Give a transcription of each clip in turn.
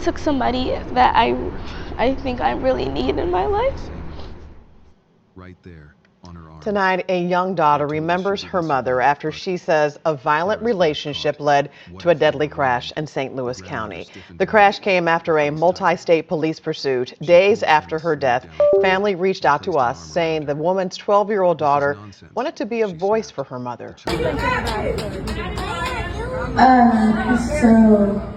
took somebody that I think I really need in my life. Right there on her arm. Tonight, a young daughter remembers her mother after she says a violent relationship led to a deadly crash in St. Louis County. The crash came after a multi-state police pursuit. Days after her death, family reached out to us saying the woman's 12-year-old daughter wanted to be a voice for her mother. So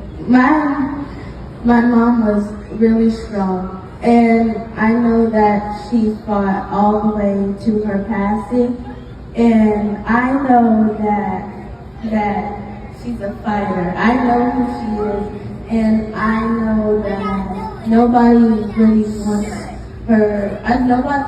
my mom was really strong, and I know that she fought all the way to her passing, and I know that she's a fighter. I know who she is, and I know that nobody really wants her.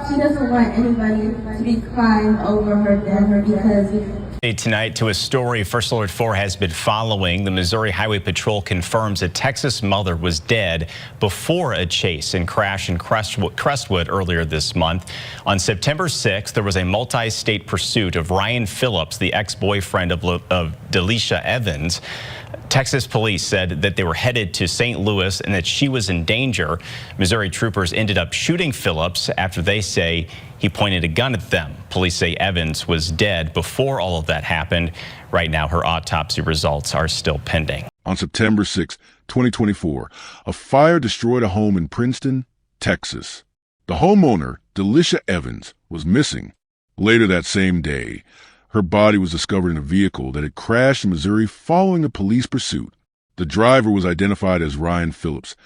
She doesn't want anybody to be crying over her death because. Tonight to a story First Alert 4 has been following. The Missouri Highway Patrol confirms a Texas mother was dead before a chase and crash in Crestwood earlier this month. On September 6th, there was a multi-state pursuit of Ryan Phillips, the ex-boyfriend of Delisha Evans. Texas police said that they were headed to St. Louis and that she was in danger. Missouri troopers ended up shooting Phillips after they say he pointed a gun at them. Police say Evans was dead before all of that happened. Right now, her autopsy results are still pending. On September 6, 2024, a fire destroyed a home in Princeton, Texas. The homeowner, Delisha Evans, was missing. Later that same day, her body was discovered in a vehicle that had crashed in Missouri following a police pursuit. The driver was identified as Ryan Phillips,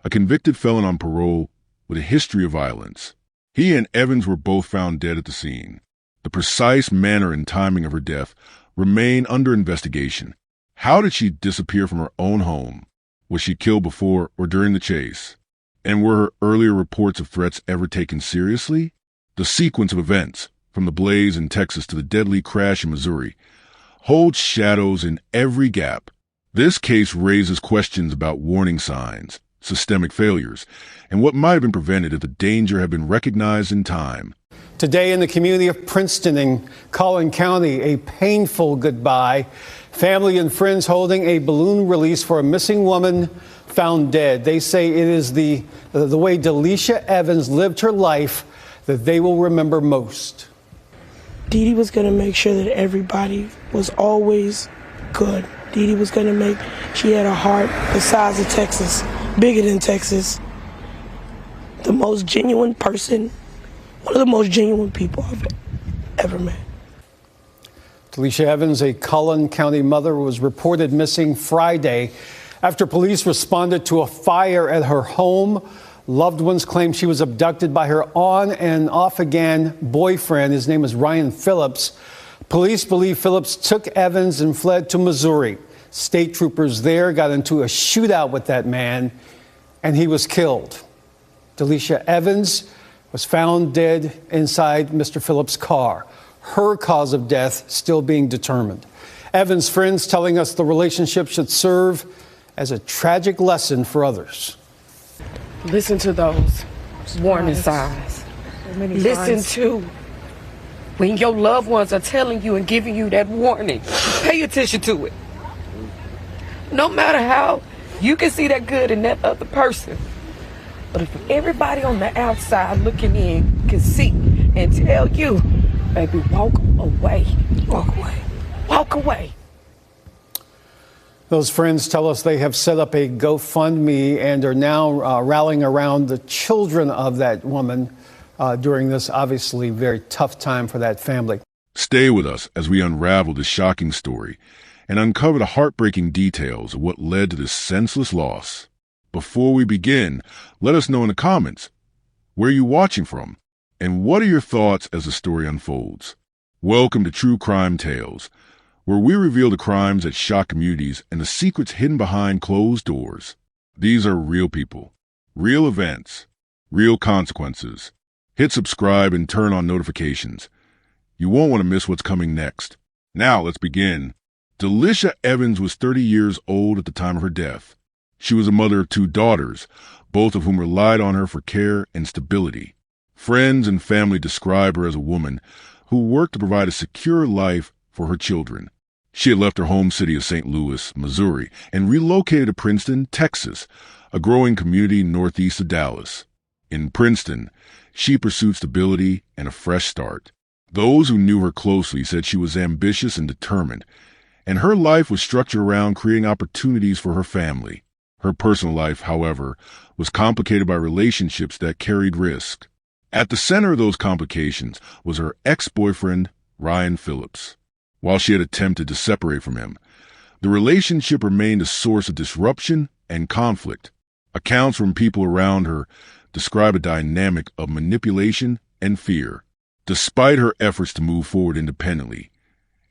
a convicted felon on parole with a history of violence. He and Evans were both found dead at the scene. The precise manner and timing of her death remain under investigation. How did she disappear from her own home? Was she killed before or during the chase? And were her earlier reports of threats ever taken seriously? The sequence of events, from the blaze in Texas to the deadly crash in Missouri, holds shadows in every gap. This case raises questions about warning signs, systemic failures, and what might have been prevented if the danger had been recognized in time. Today in the community of Princeton in Collin County, a painful goodbye. Family and friends holding a balloon release for a missing woman found dead. They say it is the way Delisha Evans lived her life that they will remember most. Dee Dee was going to make sure that everybody was always good. Dee Dee was going to make, she had a heart the size of Texas, bigger than Texas. The most genuine person, one of the most genuine people I've ever met. Delisha Evans, a Collin County mother, was reported missing Friday after police responded to a fire at her home. Loved ones claim she was abducted by her on and off again boyfriend. His name is Ryan Phillips. Police believe Phillips took Evans and fled to Missouri. State troopers there got into a shootout with that man, and he was killed. Delisha Evans was found dead inside Mr. Phillips' car. Her cause of death still being determined. Evans' friends telling us the relationship should serve as a tragic lesson for others. Listen to those warning signs. Listen to when your loved ones are telling you and giving you that warning. Pay attention to it. No matter how you can see that good in that other person, but if everybody on the outside looking in can see and tell you, baby, walk away. Walk away. Walk away. Those friends tell us they have set up a GoFundMe and are now rallying around the children of that woman during this obviously very tough time for that family. Stay with us as we unravel this shocking story and uncover the heartbreaking details of what led to this senseless loss. Before we begin, let us know in the comments, where are you watching from? And what are your thoughts as the story unfolds? Welcome to True Crime Tales, where we reveal the crimes that shock communities and the secrets hidden behind closed doors. These are real people, real events, real consequences. Hit subscribe and turn on notifications. You won't want to miss what's coming next. Now let's begin. Delisha Evans was 30 years old at the time of her death. She was a mother of 2 daughters, both of whom relied on her for care and stability. Friends and family describe her as a woman who worked to provide a secure life for her children. She had left her home city of St. Louis, Missouri, and relocated to Princeton, Texas, a growing community northeast of Dallas. In Princeton, she pursued stability and a fresh start. Those who knew her closely said she was ambitious and determined, and her life was structured around creating opportunities for her family. Her personal life, however, was complicated by relationships that carried risk. At the center of those complications was her ex-boyfriend, Ryan Phillips. While she had attempted to separate from him, the relationship remained a source of disruption and conflict. Accounts from people around her describe a dynamic of manipulation and fear. Despite her efforts to move forward independently,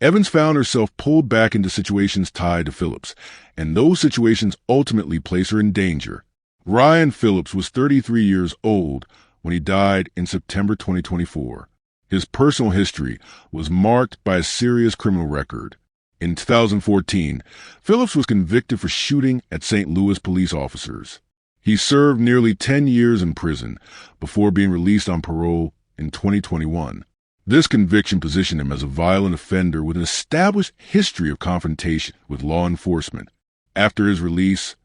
Evans found herself pulled back into situations tied to Phillips, and those situations ultimately placed her in danger. Ryan Phillips was 33 years old when he died in September 2024. His personal history was marked by a serious criminal record. In 2014, Phillips was convicted for shooting at St. Louis police officers. He served nearly 10 years in prison before being released on parole in 2021. This conviction positioned him as a violent offender with an established history of confrontation with law enforcement. After his release,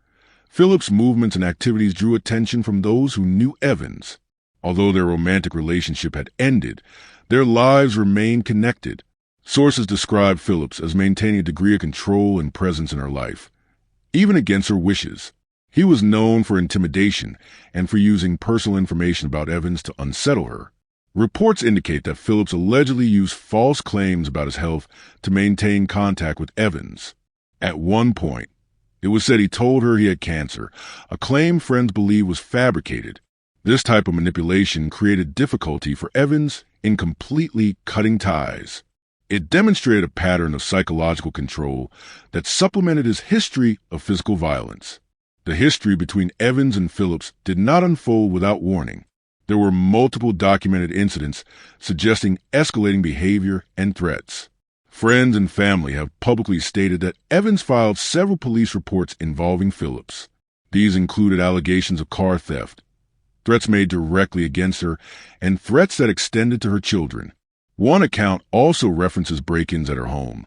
Phillips' movements and activities drew attention from those who knew Evans. Although their romantic relationship had ended, their lives remained connected. Sources describe Phillips as maintaining a degree of control and presence in her life, even against her wishes. He was known for intimidation and for using personal information about Evans to unsettle her. Reports indicate that Phillips allegedly used false claims about his health to maintain contact with Evans. At one point, it was said he told her he had cancer, a claim friends believe was fabricated. This type of manipulation created difficulty for Evans in completely cutting ties. It demonstrated a pattern of psychological control that supplemented his history of physical violence. The history between Evans and Phillips did not unfold without warning. There were multiple documented incidents suggesting escalating behavior and threats. Friends and family have publicly stated that Evans filed several police reports involving Phillips. These included allegations of car theft, threats made directly against her, and threats that extended to her children. One account also references break-ins at her home,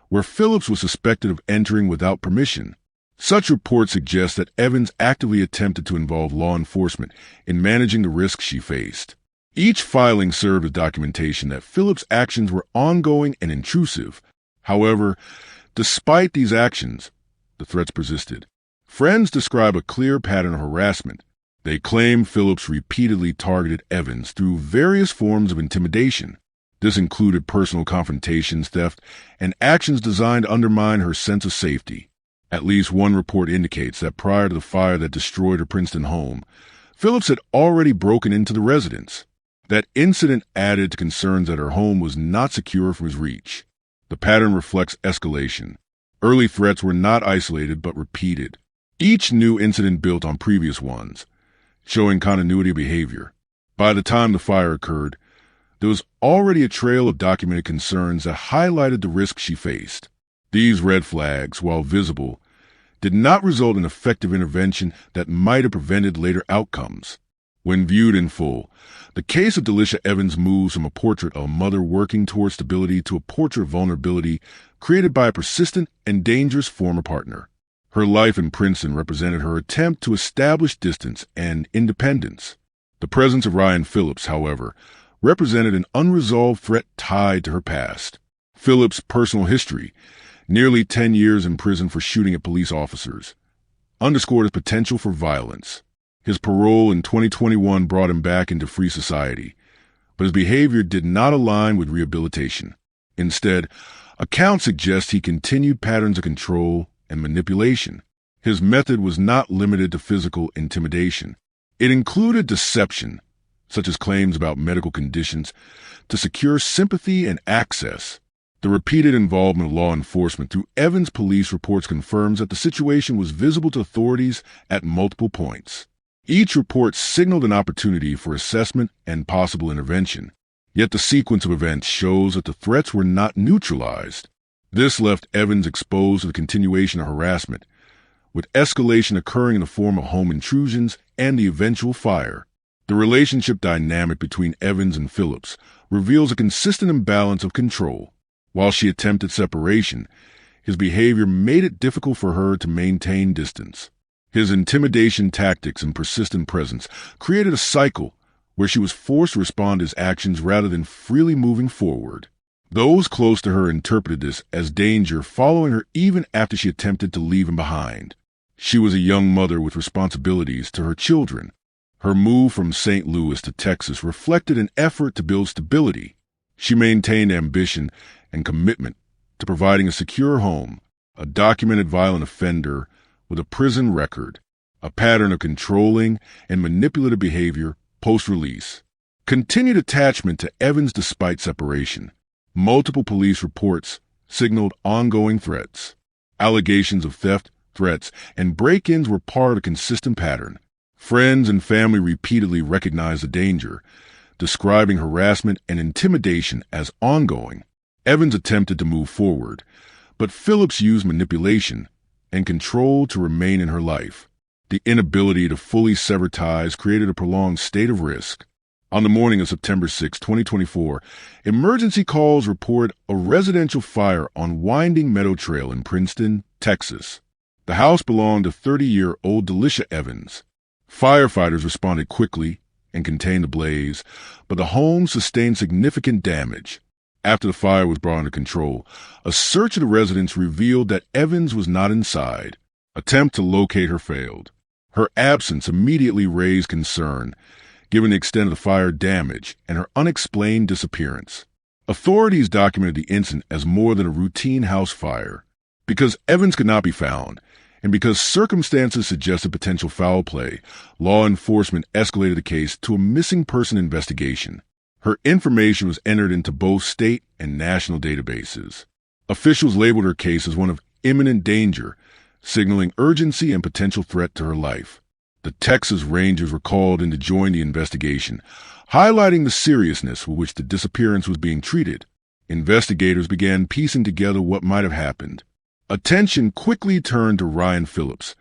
where Phillips was suspected of entering without permission. Such reports suggest that Evans actively attempted to involve law enforcement in managing the risks she faced. Each filing served as documentation that Phillips' actions were ongoing and intrusive. However, despite these actions, the threats persisted. Friends describe a clear pattern of harassment. They claim Phillips repeatedly targeted Evans through various forms of intimidation. This included personal confrontations, theft, and actions designed to undermine her sense of safety. At least one report indicates that prior to the fire that destroyed her Princeton home, Phillips had already broken into the residence. That incident added to concerns that her home was not secure from his reach. The pattern reflects escalation. Early threats were not isolated but repeated. Each new incident built on previous ones, showing continuity of behavior. By the time the fire occurred, there was already a trail of documented concerns that highlighted the risks she faced. These red flags, while visible, did not result in effective intervention that might have prevented later outcomes. When viewed in full, the case of Delisha Evans moves from a portrait of a mother working toward stability to a portrait of vulnerability created by a persistent and dangerous former partner. Her life in Princeton represented her attempt to establish distance and independence. The presence of Ryan Phillips, however, represented an unresolved threat tied to her past. Phillips' personal history, nearly 10 years in prison for shooting at police officers, underscored his potential for violence. His parole in 2021 brought him back into free society, but his behavior did not align with rehabilitation. Instead, accounts suggest he continued patterns of control and manipulation. His method was not limited to physical intimidation. It included deception, such as claims about medical conditions, to secure sympathy and access. The repeated involvement of law enforcement through Evans' police reports confirms that the situation was visible to authorities at multiple points. Each report signaled an opportunity for assessment and possible intervention. Yet the sequence of events shows that the threats were not neutralized. This left Evans exposed to the continuation of harassment, with escalation occurring in the form of home intrusions and the eventual fire. The relationship dynamic between Evans and Phillips reveals a consistent imbalance of control. While she attempted separation, his behavior made it difficult for her to maintain distance. His intimidation tactics and persistent presence created a cycle where she was forced to respond to his actions rather than freely moving forward. Those close to her interpreted this as danger, following her even after she attempted to leave him behind. She was a young mother with responsibilities to her children. Her move from St. Louis to Texas reflected an effort to build stability. She maintained ambition and commitment to providing a secure home, a documented violent offender with a prison record, a pattern of controlling and manipulative behavior post-release. Continued attachment to Evans despite separation. Multiple police reports signaled ongoing threats. Allegations of theft, threats, and break-ins were part of a consistent pattern. Friends and family repeatedly recognized the danger, describing harassment and intimidation as ongoing. Evans attempted to move forward, but Phillips used manipulation and control to remain in her life. The inability to fully sever ties created a prolonged state of risk. On the morning of September 6, 2024, emergency calls reported a residential fire on Winding Meadow Trail in Princeton, Texas. The house belonged to 30-year-old Delisha Evans. Firefighters responded quickly and contained the blaze, but the home sustained significant damage. After the fire was brought under control, a search of the residence revealed that Evans was not inside. Attempt to locate her failed. Her absence immediately raised concern, given the extent of the fire damage and her unexplained disappearance. Authorities documented the incident as more than a routine house fire. Because Evans could not be found, and because circumstances suggested potential foul play, law enforcement escalated the case to a missing person investigation. Her information was entered into both state and national databases. Officials labeled her case as one of imminent danger, signaling urgency and potential threat to her life. The Texas Rangers were called in to join the investigation, highlighting the seriousness with which the disappearance was being treated. Investigators began piecing together what might have happened. Attention quickly turned to Ryan Phillips,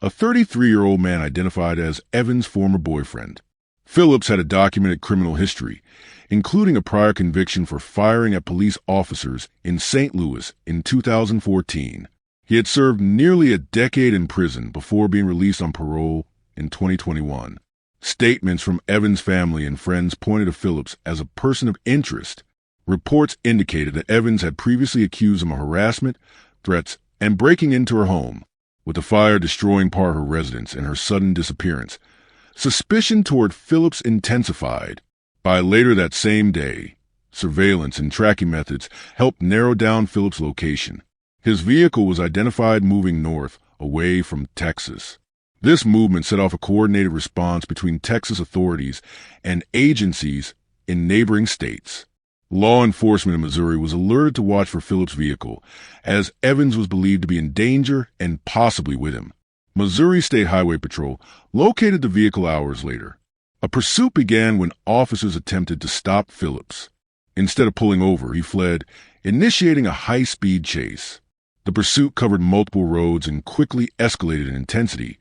a 33-year-old man identified as Evans' former boyfriend. Phillips had a documented criminal history, including a prior conviction for firing at police officers in St. Louis in 2014. He had served nearly a decade in prison before being released on parole in 2021. Statements from Evans' family and friends pointed to Phillips as a person of interest. Reports indicated that Evans had previously accused him of harassment, threats, and breaking into her home. With the fire destroying part of her residence and her sudden disappearance, suspicion toward Phillips intensified. By later that same day, surveillance and tracking methods helped narrow down Phillips' location. His vehicle was identified moving north, away from Texas. This movement set off a coordinated response between Texas authorities and agencies in neighboring states. Law enforcement in Missouri was alerted to watch for Phillips' vehicle, as Evans was believed to be in danger and possibly with him. Missouri State Highway Patrol located the vehicle hours later. A pursuit began when officers attempted to stop Phillips. Instead of pulling over, he fled, initiating a high-speed chase. The pursuit covered multiple roads and quickly escalated in intensity,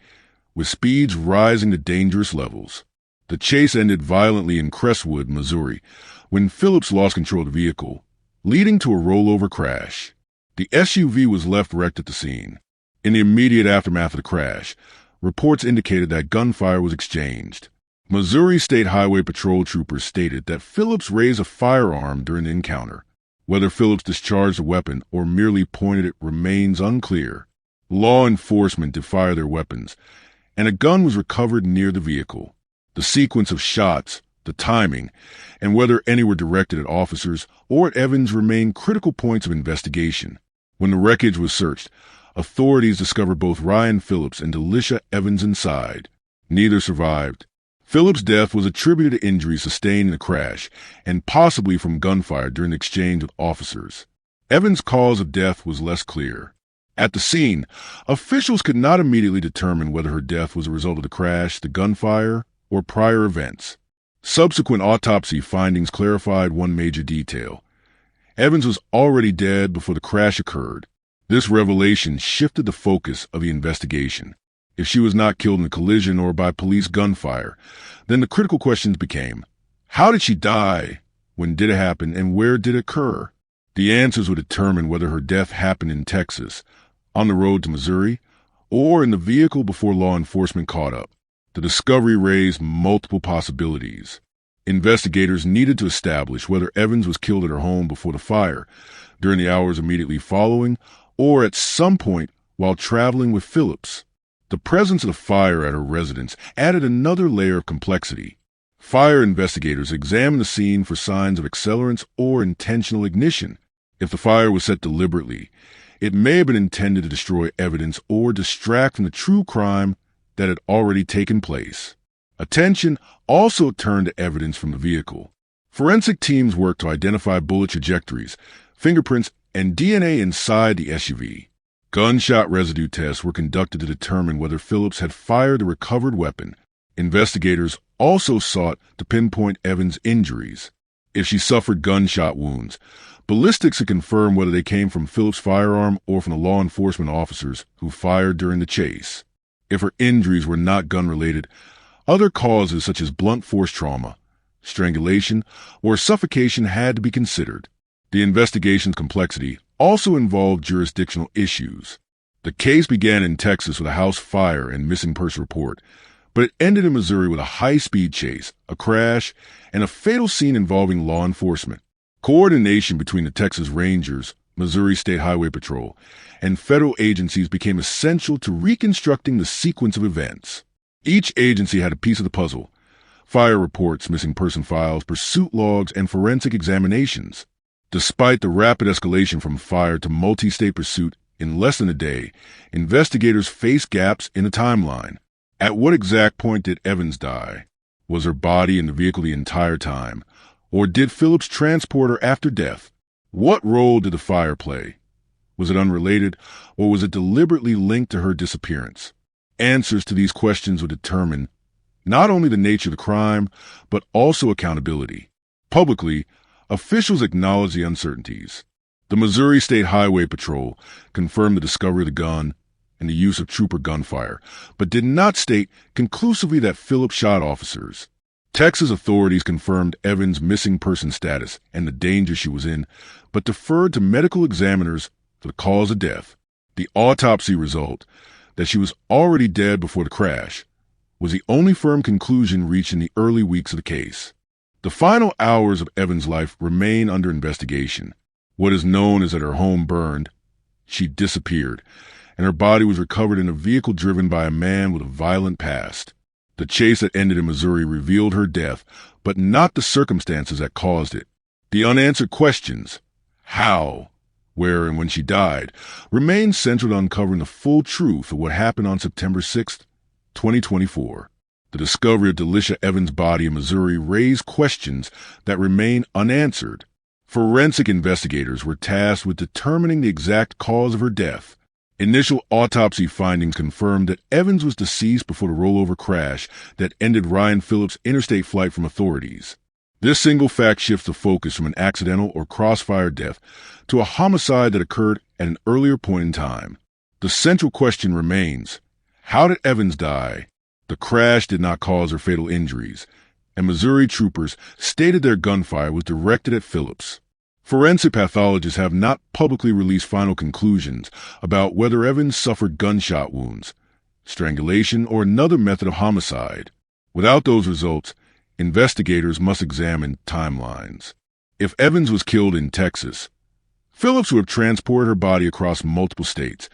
with speeds rising to dangerous levels. The chase ended violently in Crestwood, Missouri, when Phillips lost control of the vehicle, leading to a rollover crash. The SUV was left wrecked at the scene. In the immediate aftermath of the crash, reports indicated that gunfire was exchanged. Missouri State Highway Patrol troopers stated that Phillips raised a firearm during the encounter. Whether Phillips discharged a weapon or merely pointed it remains unclear. Law enforcement did fire their weapons, and a gun was recovered near the vehicle. The sequence of shots, the timing, and whether any were directed at officers or at Evans remain critical points of investigation. When the wreckage was searched, authorities discovered both Ryan Phillips and Delisha Evans inside. Neither survived. Phillips' death was attributed to injuries sustained in the crash and possibly from gunfire during the exchange with officers. Evans' cause of death was less clear. At the scene, officials could not immediately determine whether her death was a result of the crash, the gunfire, or prior events. Subsequent autopsy findings clarified one major detail. Evans was already dead before the crash occurred. This revelation shifted the focus of the investigation. If she was not killed in a collision or by police gunfire, then the critical questions became, how did she die? When did it happen? And where did it occur? The answers would determine whether her death happened in Texas, on the road to Missouri, or in the vehicle before law enforcement caught up. The discovery raised multiple possibilities. Investigators needed to establish whether Evans was killed at her home before the fire, during the hours immediately following, or at some point while traveling with Phillips. The presence of the fire at her residence added another layer of complexity. Fire investigators examined the scene for signs of accelerants or intentional ignition. If the fire was set deliberately, it may have been intended to destroy evidence or distract from the true crime that had already taken place. Attention also turned to evidence from the vehicle. Forensic teams worked to identify bullet trajectories, fingerprints, and DNA inside the SUV. Gunshot residue tests were conducted to determine whether Phillips had fired the recovered weapon. Investigators also sought to pinpoint Evans' injuries. If she suffered gunshot wounds, ballistics could confirm whether they came from Phillips' firearm or from the law enforcement officers who fired during the chase. If her injuries were not gun-related, other causes such as blunt force trauma, strangulation, or suffocation had to be considered. The investigation's complexity also involved jurisdictional issues. The case began in Texas with a house fire and missing person report, but it ended in Missouri with a high-speed chase, a crash, and a fatal scene involving law enforcement. Coordination between the Texas Rangers, Missouri State Highway Patrol, and federal agencies became essential to reconstructing the sequence of events. Each agency had a piece of the puzzle: fire reports, missing person files, pursuit logs, and forensic examinations. Despite the rapid escalation from fire to multi-state pursuit in less than a day, investigators faced gaps in the timeline. At what exact point did Evans die? Was her body in the vehicle the entire time? Or did Phillips transport her after death? What role did the fire play? Was it unrelated, or was it deliberately linked to her disappearance? Answers to these questions would determine not only the nature of the crime, but also accountability. Publicly, officials acknowledged the uncertainties. The Missouri State Highway Patrol confirmed the discovery of the gun and the use of trooper gunfire, but did not state conclusively that Phillips shot officers. Texas authorities confirmed Evans' missing person status and the danger she was in, but deferred to medical examiners for the cause of death. The autopsy result, that she was already dead before the crash, was the only firm conclusion reached in the early weeks of the case. The final hours of Evans' life remain under investigation. What is known is that her home burned, she disappeared, and her body was recovered in a vehicle driven by a man with a violent past. The chase that ended in Missouri revealed her death, but not the circumstances that caused it. The unanswered questions, how, where, and when she died, remain central to uncovering the full truth of what happened on September 6, 2024. The discovery of Delisha Evans' body in Missouri raised questions that remain unanswered. Forensic investigators were tasked with determining the exact cause of her death. Initial autopsy findings confirmed that Evans was deceased before the rollover crash that ended Ryan Phillips' interstate flight from authorities. This single fact shifts the focus from an accidental or crossfire death to a homicide that occurred at an earlier point in time. The central question remains: how did Evans die? The crash did not cause her fatal injuries, and Missouri troopers stated their gunfire was directed at Phillips. Forensic pathologists have not publicly released final conclusions about whether Evans suffered gunshot wounds, strangulation, or another method of homicide. Without those results, investigators must examine timelines. If Evans was killed in Texas, Phillips would have transported her body across multiple states,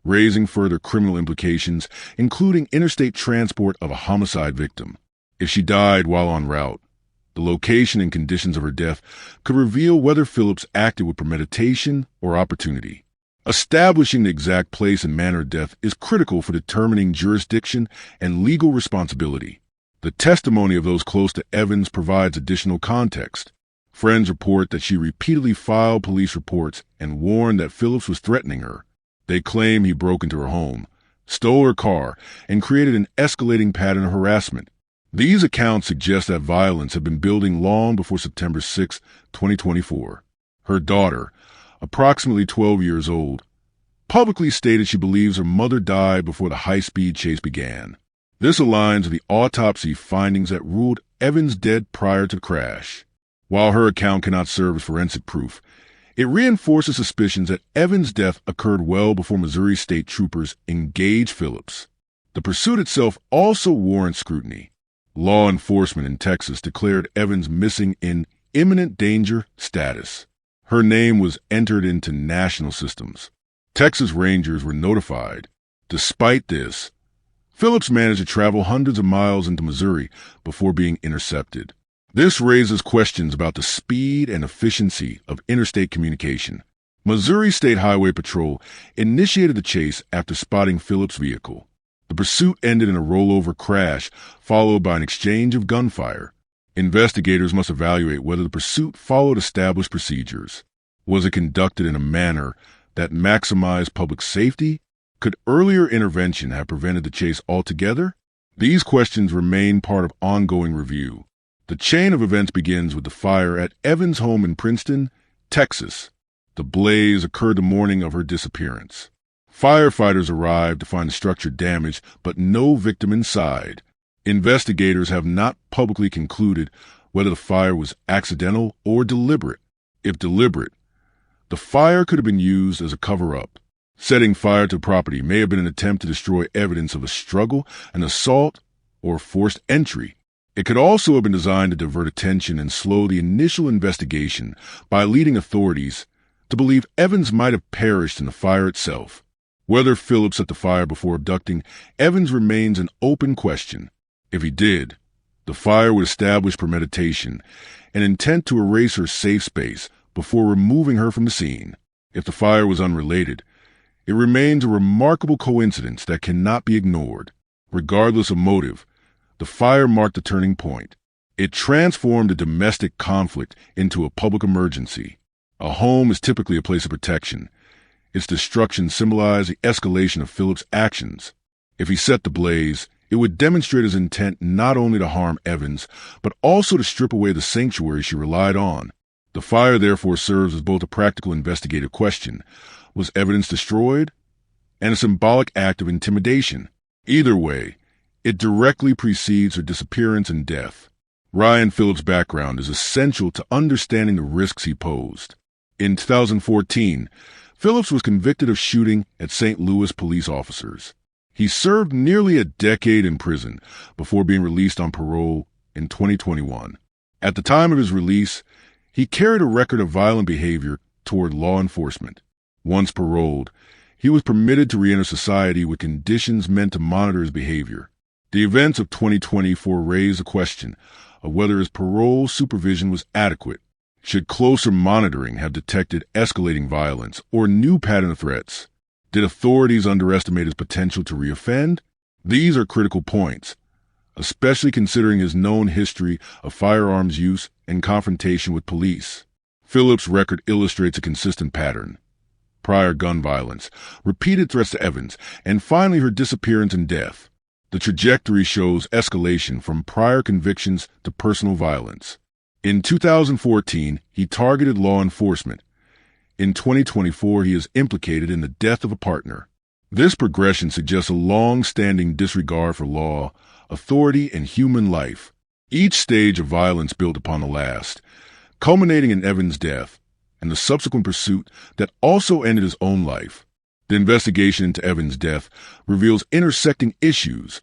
raising further criminal implications, including interstate transport of a homicide victim. If she died while en route, the location and conditions of her death could reveal whether Phillips acted with premeditation or opportunity. Establishing the exact place and manner of death is critical for determining jurisdiction and legal responsibility. The testimony of those close to Evans provides additional context. Friends report that she repeatedly filed police reports and warned that Phillips was threatening her. They claim he broke into her home, stole her car, and created an escalating pattern of harassment. These accounts suggest that violence had been building long before September 6, 2024. Her daughter, approximately 12 years old, publicly stated she believes her mother died before the high-speed chase began. This aligns with the autopsy findings that ruled Evans dead prior to the crash. While her account cannot serve as forensic proof, It reinforces suspicions that Evans' death occurred well before Missouri state troopers engaged Phillips. The pursuit itself also warrants scrutiny. Law enforcement in Texas declared Evans missing in imminent danger status. Her name was entered into national systems. Texas Rangers were notified. Despite this, Phillips managed to travel hundreds of miles into Missouri before being intercepted. This raises questions about the speed and efficiency of interstate communication. Missouri State Highway Patrol initiated the chase after spotting Phillips' vehicle. The pursuit ended in a rollover crash, followed by an exchange of gunfire. Investigators must evaluate whether the pursuit followed established procedures. Was it conducted in a manner that maximized public safety? Could earlier intervention have prevented the chase altogether? These questions remain part of ongoing review. The chain of events begins with the fire at Evans' home in Princeton, Texas. The blaze occurred the morning of her disappearance. Firefighters arrived to find the structure damaged, but no victim inside. Investigators have not publicly concluded whether the fire was accidental or deliberate. If deliberate, the fire could have been used as a cover-up. Setting fire to the property may have been an attempt to destroy evidence of a struggle, an assault, or forced entry. It could also have been designed to divert attention and slow the initial investigation by leading authorities to believe Evans might have perished in the fire itself. Whether Phillips set the fire before abducting Evans remains an open question. If he did, the fire would establish premeditation, an intent to erase her safe space before removing her from the scene. If the fire was unrelated, it remains a remarkable coincidence that cannot be ignored. Regardless of motive, the fire marked a turning point. It transformed a domestic conflict into a public emergency. A home is typically a place of protection. Its destruction symbolized the escalation of Phillips' actions. If he set the blaze, it would demonstrate his intent not only to harm Evans, but also to strip away the sanctuary she relied on. The fire therefore serves as both a practical investigative question, was evidence destroyed, and a symbolic act of intimidation. Either way, it directly precedes her disappearance and death. Ryan Phillips' background is essential to understanding the risks he posed. In 2014, Phillips was convicted of shooting at St. Louis police officers. He served nearly a decade in prison before being released on parole in 2021. At the time of his release, he carried a record of violent behavior toward law enforcement. Once paroled, he was permitted to re-enter society with conditions meant to monitor his behavior. The events of 2024 raised the question of whether his parole supervision was adequate. Should closer monitoring have detected escalating violence or new pattern of threats? Did authorities underestimate his potential to reoffend? These are critical points, especially considering his known history of firearms use and confrontation with police. Phillips' record illustrates a consistent pattern. Prior gun violence, repeated threats to Evans, and finally her disappearance and death. The trajectory shows escalation from prior convictions to personal violence. In 2014, he targeted law enforcement. In 2024, he is implicated in the death of a partner. This progression suggests a long-standing disregard for law, authority, and human life. Each stage of violence built upon the last, culminating in Evans' death and the subsequent pursuit that also ended his own life. The investigation into Evans' death reveals intersecting issues: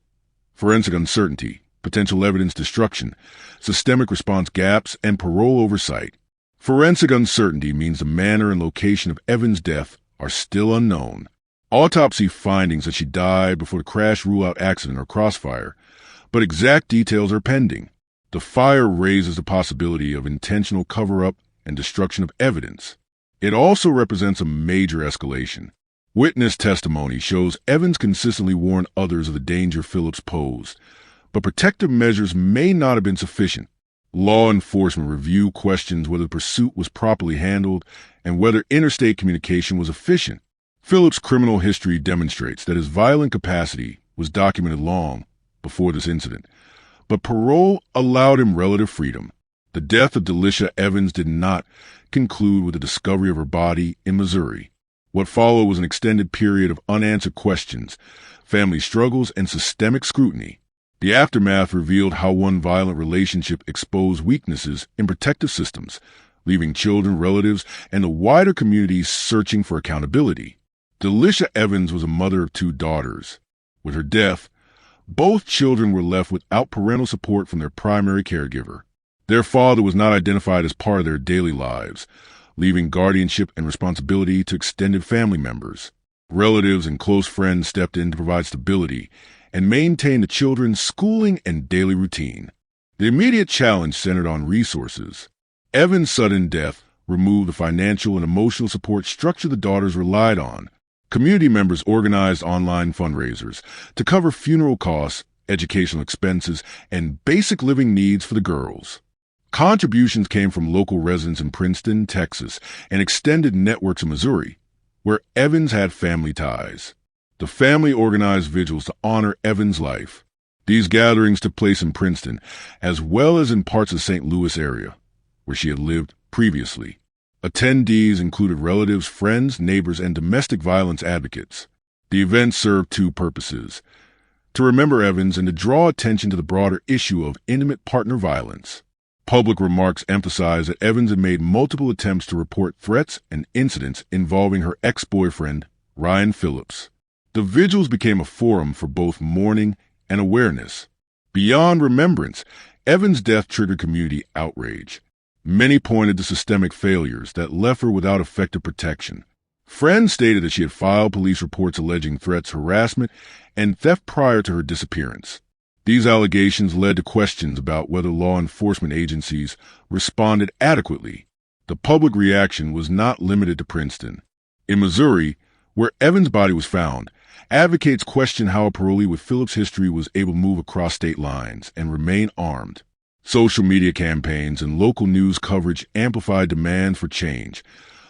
forensic uncertainty, potential evidence destruction, systemic response gaps, and parole oversight. Forensic uncertainty means the manner and location of Evans' death are still unknown. Autopsy findings that she died before the crash rule out accident or crossfire, but exact details are pending. The fire raises the possibility of intentional cover-up and destruction of evidence. It also represents a major escalation. Witness testimony shows Evans consistently warned others of the danger Phillips posed, but protective measures may not have been sufficient. Law enforcement review questions whether the pursuit was properly handled and whether interstate communication was efficient. Phillips' criminal history demonstrates that his violent capacity was documented long before this incident, but parole allowed him relative freedom. The death of Delisha Evans did not conclude with the discovery of her body in Missouri. What followed was an extended period of unanswered questions, family struggles, and systemic scrutiny. The aftermath revealed how one violent relationship exposed weaknesses in protective systems, leaving children, relatives, and the wider community searching for accountability. Delisha Evans was a mother of 2 daughters. With her death, both children were left without parental support from their primary caregiver. Their father was not identified as part of their daily lives, leaving guardianship and responsibility to extended family members. Relatives and close friends stepped in to provide stability and maintain the children's schooling and daily routine. The immediate challenge centered on resources. Evans' sudden death removed the financial and emotional support structure the daughters relied on. Community members organized online fundraisers to cover funeral costs, educational expenses, and basic living needs for the girls. Contributions came from local residents in Princeton, Texas, and extended networks in Missouri, where Evans had family ties. The family organized vigils to honor Evans' life. These gatherings took place in Princeton, as well as in parts of the St. Louis area, where she had lived previously. Attendees included relatives, friends, neighbors, and domestic violence advocates. The event served 2 purposes: to remember Evans and to draw attention to the broader issue of intimate partner violence. Public remarks emphasized that Evans had made multiple attempts to report threats and incidents involving her ex-boyfriend, Ryan Phillips. The vigils became a forum for both mourning and awareness. Beyond remembrance, Evans' death triggered community outrage. Many pointed to systemic failures that left her without effective protection. Friends stated that she had filed police reports alleging threats, harassment, and theft prior to her disappearance. These allegations led to questions about whether law enforcement agencies responded adequately. The public reaction was not limited to Princeton. In Missouri, where Evans' body was found, advocates questioned how a parolee with Phillips' history was able to move across state lines and remain armed. Social media campaigns and local news coverage amplified demands for change,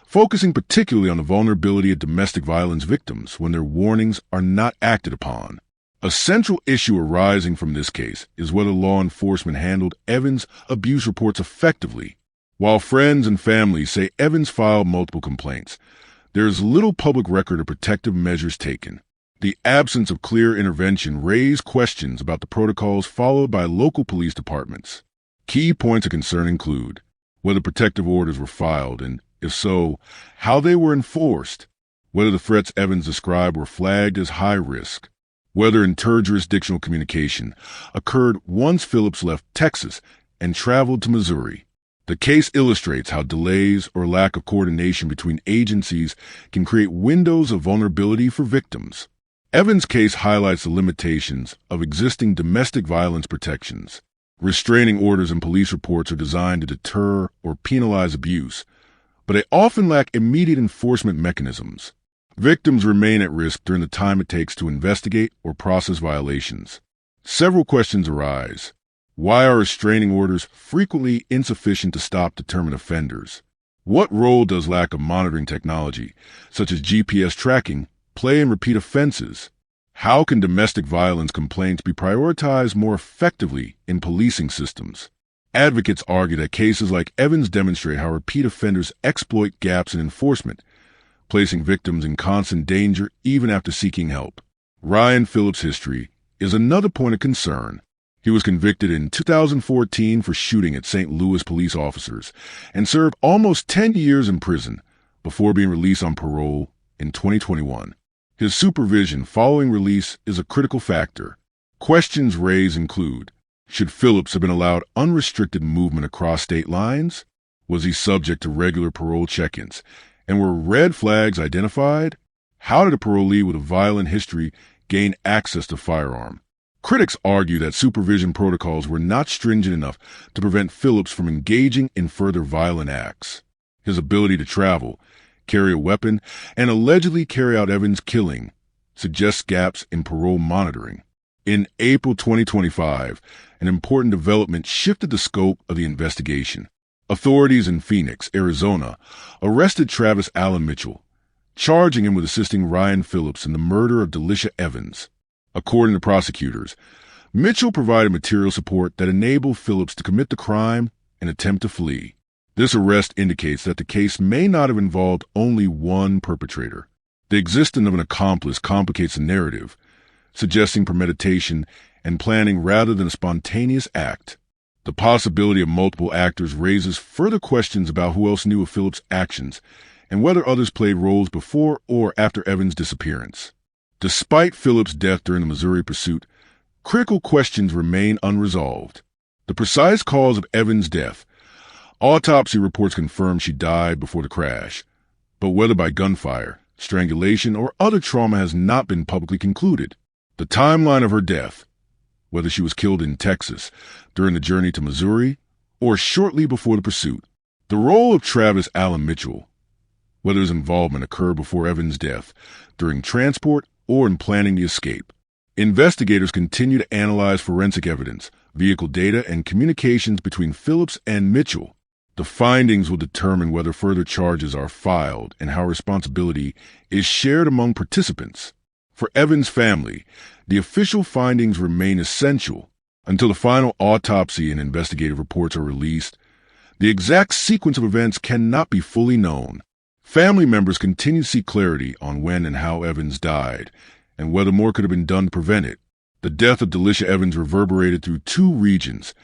focusing particularly on the vulnerability of domestic violence victims when their warnings are not acted upon. A central issue arising from this case is whether law enforcement handled Evans' abuse reports effectively. While friends and family say Evans filed multiple complaints, there is little public record of protective measures taken. The absence of clear intervention raised questions about the protocols followed by local police departments. Key points of concern include whether protective orders were filed and, if so, how they were enforced, whether the threats Evans described were flagged as high risk, whether interjurisdictional communication occurred once Phillips left Texas and traveled to Missouri. The case illustrates how delays or lack of coordination between agencies can create windows of vulnerability for victims. Evans' case highlights the limitations of existing domestic violence protections. Restraining orders and police reports are designed to deter or penalize abuse, but they often lack immediate enforcement mechanisms. Victims remain at risk during the time it takes to investigate or process violations. Several questions arise. Why are restraining orders frequently insufficient to stop determined offenders? What role does lack of monitoring technology, such as GPS tracking, play in repeat offenses? How can domestic violence complaints be prioritized more effectively in policing systems? Advocates argue that cases like Evans demonstrate how repeat offenders exploit gaps in enforcement, placing victims in constant danger even after seeking help. Ryan Phillips' history is another point of concern. He was convicted in 2014 for shooting at St. Louis police officers and served almost 10 years in prison before being released on parole in 2021. His supervision following release is a critical factor. Questions raised include, should Phillips have been allowed unrestricted movement across state lines? Was he subject to regular parole check-ins? And were red flags identified? How did a parolee with a violent history gain access to a firearm? Critics argue that supervision protocols were not stringent enough to prevent Phillips from engaging in further violent acts. His ability to travel, carry a weapon, and allegedly carry out Evans' killing suggests gaps in parole monitoring. In April 2025, an important development shifted the scope of the investigation. Authorities in Phoenix, Arizona, arrested Travis Allen Mitchell, charging him with assisting Ryan Phillips in the murder of Delisha Evans. According to prosecutors, Mitchell provided material support that enabled Phillips to commit the crime and attempt to flee. This arrest indicates that the case may not have involved only one perpetrator. The existence of an accomplice complicates the narrative, suggesting premeditation and planning rather than a spontaneous act. The possibility of multiple actors raises further questions about who else knew of Phillips' actions and whether others played roles before or after Evans' disappearance. Despite Phillips' death during the Missouri pursuit, critical questions remain unresolved. The precise cause of Evans' death. Autopsy reports confirm she died before the crash, but whether by gunfire, strangulation, or other trauma has not been publicly concluded. The timeline of her death, whether she was killed in Texas during the journey to Missouri or shortly before the pursuit. The role of Travis Allen Mitchell, whether his involvement occurred before Evans' death, during transport, or in planning the escape. Investigators continue to analyze forensic evidence, vehicle data, and communications between Phillips and Mitchell. The findings will determine whether further charges are filed and how responsibility is shared among participants. For Evans' family, the official findings remain essential until the final autopsy and investigative reports are released. The exact sequence of events cannot be fully known. Family members continue to seek clarity on when and how Evans died and whether more could have been done to prevent it. The death of Delisha Evans reverberated through two regions: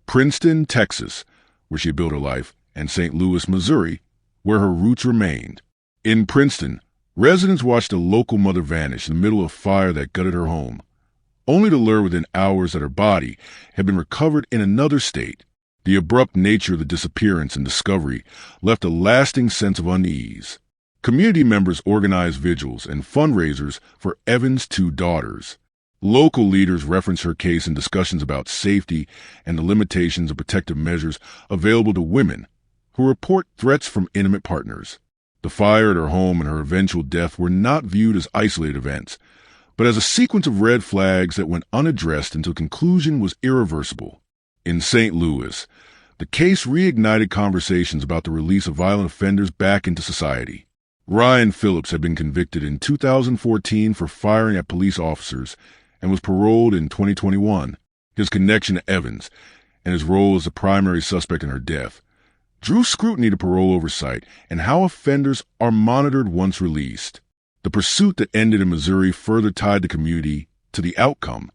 Princeton, Texas, where she built her life, and St. Louis, Missouri, where her roots remained. In Princeton, residents watched a local mother vanish in the middle of a fire that gutted her home, only to learn within hours that her body had been recovered in another state. The abrupt nature of the disappearance and discovery left a lasting sense of unease. Community members organized vigils and fundraisers for Evans' two daughters. Local leaders reference her case in discussions about safety and the limitations of protective measures available to women who report threats from intimate partners. The fire at her home and her eventual death were not viewed as isolated events, but as a sequence of red flags that went unaddressed until conclusion was irreversible. In St. Louis, the case reignited conversations about the release of violent offenders back into society. Ryan Phillips had been convicted in 2014 for firing at police officers and was paroled in 2021. His connection to Evans and his role as the primary suspect in her death drew scrutiny to parole oversight and how offenders are monitored once released. The pursuit that ended in Missouri further tied the community to the outcome,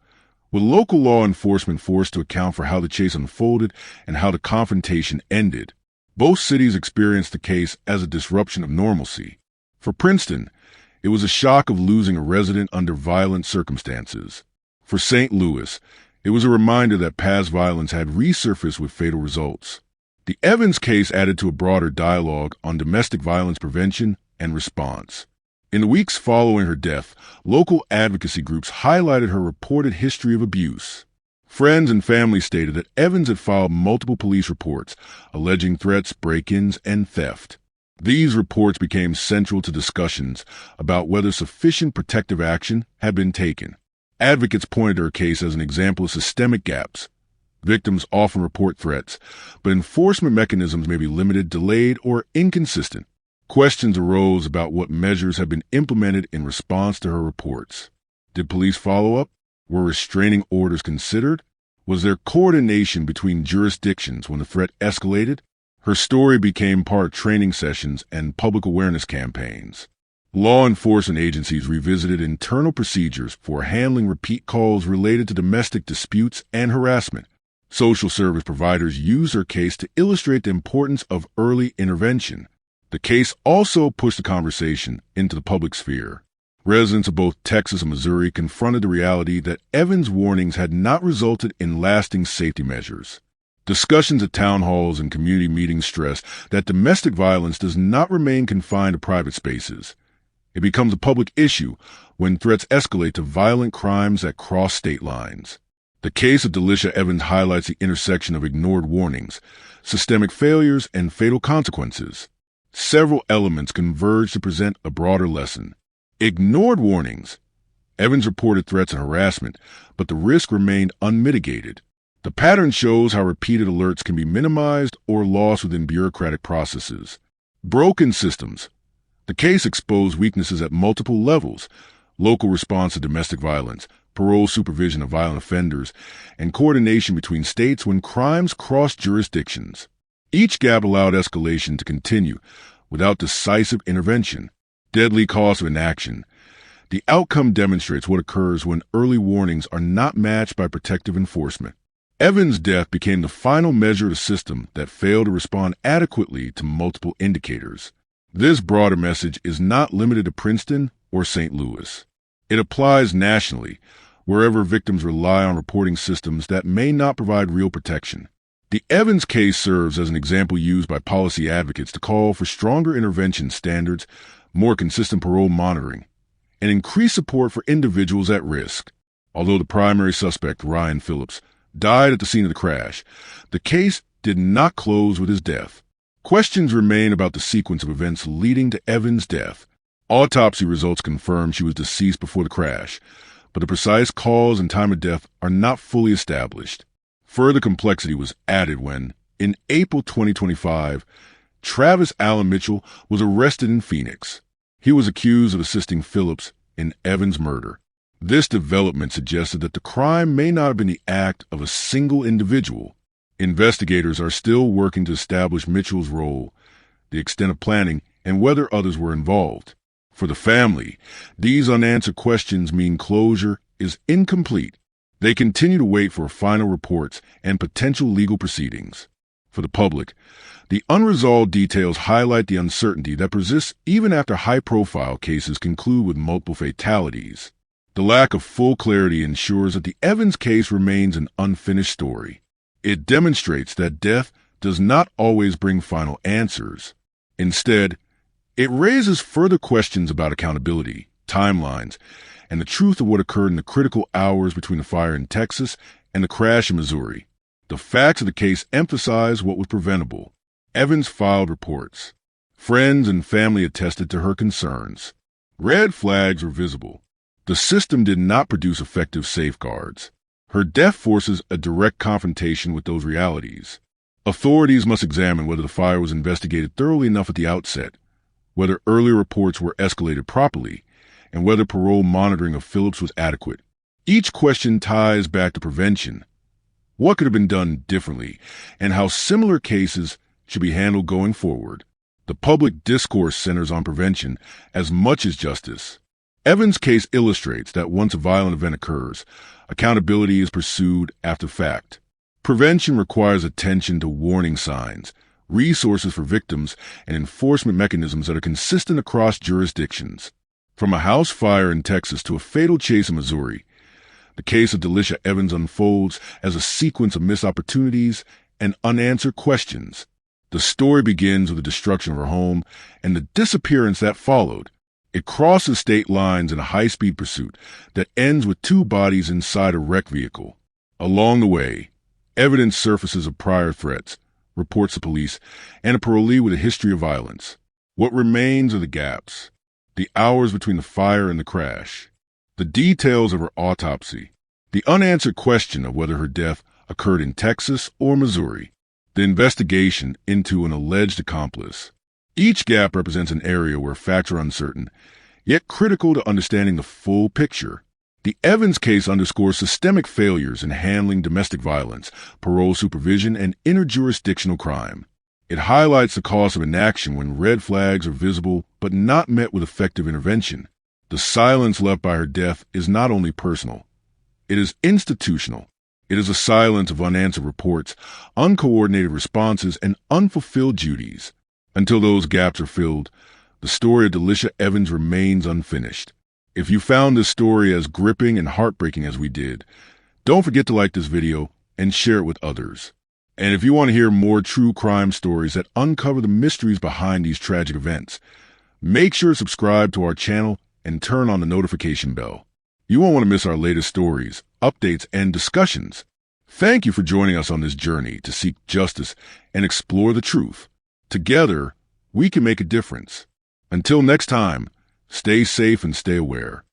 with local law enforcement forced to account for how the chase unfolded and how the confrontation ended. Both cities experienced the case as a disruption of normalcy. For Princeton, it was a shock of losing a resident under violent circumstances. For St. Louis, it was a reminder that past violence had resurfaced with fatal results. The Evans case added to a broader dialogue on domestic violence prevention and response. In the weeks following her death, local advocacy groups highlighted her reported history of abuse. Friends and family stated that Evans had filed multiple police reports alleging threats, break-ins, and theft. These reports became central to discussions about whether sufficient protective action had been taken. Advocates pointed to her case as an example of systemic gaps. Victims often report threats, but enforcement mechanisms may be limited, delayed, or inconsistent. Questions arose about what measures have been implemented in response to her reports. Did police follow up? Were restraining orders considered? Was there coordination between jurisdictions when the threat escalated? Her story became part of training sessions and public awareness campaigns. Law enforcement agencies revisited internal procedures for handling repeat calls related to domestic disputes and harassment. Social service providers used her case to illustrate the importance of early intervention. The case also pushed the conversation into the public sphere. Residents of both Texas and Missouri confronted the reality that Evans' warnings had not resulted in lasting safety measures. Discussions at town halls and community meetings stress that domestic violence does not remain confined to private spaces. It becomes a public issue when threats escalate to violent crimes that cross state lines. The case of Delisha Evans highlights the intersection of ignored warnings, systemic failures, and fatal consequences. Several elements converge to present a broader lesson. Ignored warnings. Evans reported threats and harassment, but the risk remained unmitigated. The pattern shows how repeated alerts can be minimized or lost within bureaucratic processes. Broken systems. The case exposed weaknesses at multiple levels: local response to domestic violence, parole supervision of violent offenders, and coordination between states when crimes cross jurisdictions. Each gap allowed escalation to continue without decisive intervention. Deadly cost of inaction. The outcome demonstrates what occurs when early warnings are not matched by protective enforcement. Evans' death became the final measure of a system that failed to respond adequately to multiple indicators. This broader message is not limited to Princeton or St. Louis. It applies nationally, wherever victims rely on reporting systems that may not provide real protection. The Evans case serves as an example used by policy advocates to call for stronger intervention standards, more consistent parole monitoring, and increased support for individuals at risk. Although the primary suspect, Ryan Phillips, died at the scene of the crash, the case did not close with his death. Questions remain about the sequence of events leading to Evans' death. Autopsy results confirm she was deceased before the crash, but the precise cause and time of death are not fully established. Further complexity was added when, in April 2025, Travis Allen Mitchell was arrested in Phoenix. He was accused of assisting Phillips in Evans' murder. This development suggested that the crime may not have been the act of a single individual. Investigators are still working to establish Mitchell's role, the extent of planning, and whether others were involved. For the family, these unanswered questions mean closure is incomplete. They continue to wait for final reports and potential legal proceedings. For the public, the unresolved details highlight the uncertainty that persists even after high-profile cases conclude with multiple fatalities. The lack of full clarity ensures that the Evans case remains an unfinished story. It demonstrates that death does not always bring final answers. Instead, it raises further questions about accountability, timelines, and the truth of what occurred in the critical hours between the fire in Texas and the crash in Missouri. The facts of the case emphasize what was preventable. Evans filed reports. Friends and family attested to her concerns. Red flags were visible. The system did not produce effective safeguards. Her death forces a direct confrontation with those realities. Authorities must examine whether the fire was investigated thoroughly enough at the outset, whether earlier reports were escalated properly, and whether parole monitoring of Phillips was adequate. Each question ties back to prevention. What could have been done differently, and how similar cases should be handled going forward. The public discourse centers on prevention as much as justice. Evans' case illustrates that once a violent event occurs, accountability is pursued after fact. Prevention requires attention to warning signs, resources for victims, and enforcement mechanisms that are consistent across jurisdictions. From a house fire in Texas to a fatal chase in Missouri, the case of Delisha Evans unfolds as a sequence of missed opportunities and unanswered questions. The story begins with the destruction of her home and the disappearance that followed. It crosses state lines in a high-speed pursuit that ends with two bodies inside a wrecked vehicle. Along the way, evidence surfaces of prior threats, reports to police, and a parolee with a history of violence. What remains are the gaps, the hours between the fire and the crash, the details of her autopsy, the unanswered question of whether her death occurred in Texas or Missouri, the investigation into an alleged accomplice. Each gap represents an area where facts are uncertain, yet critical to understanding the full picture. The Evans case underscores systemic failures in handling domestic violence, parole supervision, and interjurisdictional crime. It highlights the cost of inaction when red flags are visible but not met with effective intervention. The silence left by her death is not only personal, it is institutional. It is a silence of unanswered reports, uncoordinated responses, and unfulfilled duties. Until those gaps are filled, the story of Delisha Evans remains unfinished. If you found this story as gripping and heartbreaking as we did, don't forget to like this video and share it with others. And if you want to hear more true crime stories that uncover the mysteries behind these tragic events, make sure to subscribe to our channel and turn on the notification bell. You won't want to miss our latest stories, updates, and discussions. Thank you for joining us on this journey to seek justice and explore the truth. Together, we can make a difference. Until next time, stay safe and stay aware.